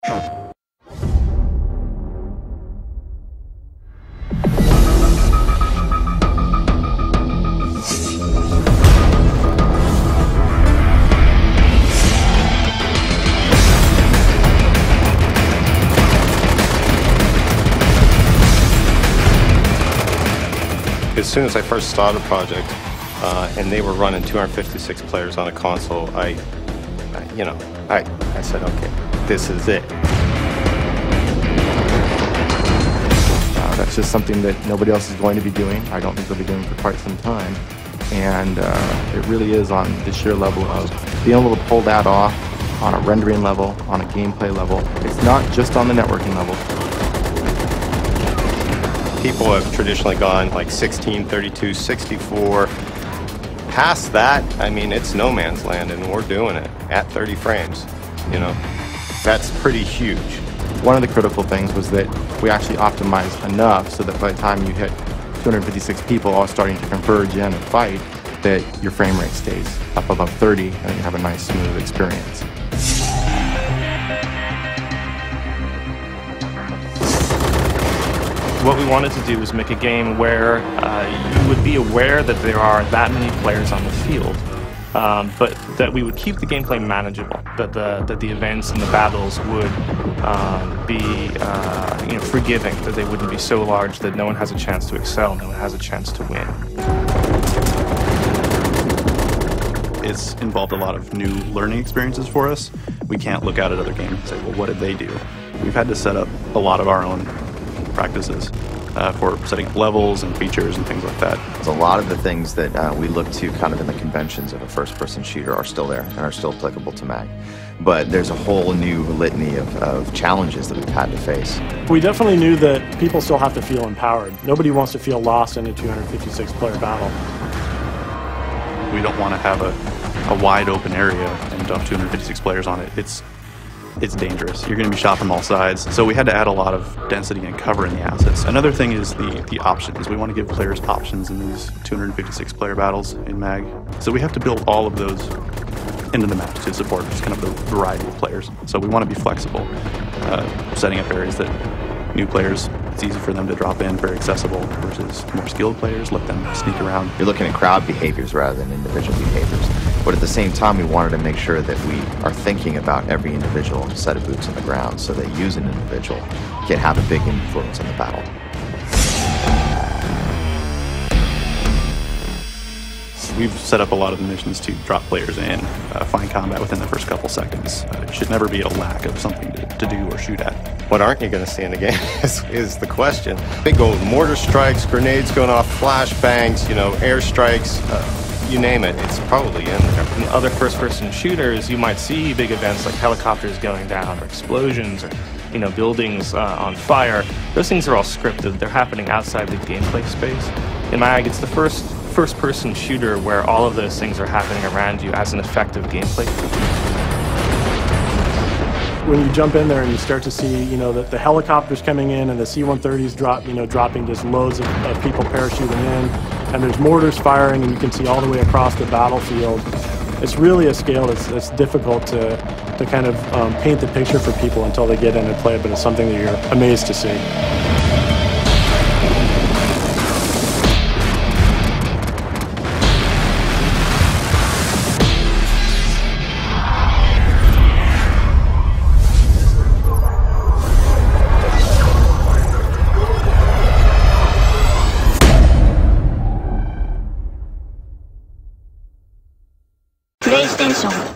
As soon as I first started the project, and they were running 256 players on a console, I said, okay, this is it. That's just something that nobody else is going to be doing. I don't think they'll be doing for quite some time. And it really is on the sheer level of being able to pull that off on a rendering level, on a gameplay level. It's not just on the networking level. People have traditionally gone like 16, 32, 64. Past that, I mean, it's no man's land, and we're doing it at 30 frames. You know, that's pretty huge. One of the critical things was that we actually optimized enough so that by the time you hit 256 people all starting to converge in and fight, that your frame rate stays up above 30 and you have a nice smooth experience. What we wanted to do was make a game where you would be aware that there are that many players on the field, but that we would keep the gameplay manageable, that the events and the battles would be forgiving, that they wouldn't be so large that no one has a chance to excel, no one has a chance to win. It's involved a lot of new learning experiences for us. We can't look out at other games and say, well, what did they do? We've had to set up a lot of our own practices for setting up levels and features and things like that. A lot of the things that we look to kind of in the conventions of a first-person shooter are still there and are still applicable to MAG. But there's a whole new litany of challenges that we've had to face. We definitely knew that people still have to feel empowered. Nobody wants to feel lost in a 256-player battle. We don't want to have a wide open area and dump 256 players on it. It's dangerous. You're going to be shot from all sides. So we had to add a lot of density and cover in the assets. Another thing is the options. We want to give players options in these 256 player battles in MAG. So we have to build all of those into the map to support just kind of the variety of players. So we want to be flexible, setting up areas that new players, it's easy for them to drop in, very accessible, versus more skilled players, let them sneak around. You're looking at crowd behaviors rather than individual behaviors. But at the same time, we wanted to make sure that we are thinking about every individual set of boots on the ground so that you as an individual can have a big influence on the battle. We've set up a lot of the missions to drop players in, find combat within the first couple seconds. It should never be a lack of something to do or shoot at. What aren't you going to see in the game is the question. Big old mortar strikes, grenades going off, flashbangs, air strikes, you name it, it's probably in there. In other first-person shooters, you might see big events like helicopters going down or explosions or buildings on fire. Those things are all scripted. They're happening outside the gameplay space. In MAG, it's the first-person shooter where all of those things are happening around you as an effective gameplay. When you jump in there and you start to see, the helicopters coming in and the C-130s dropping just loads of people parachuting in, and there's mortars firing, and you can see all the way across the battlefield. It's really a scale that's difficult to kind of paint the picture for people until they get in and play it, but it's something that you're amazed to see. PlayStation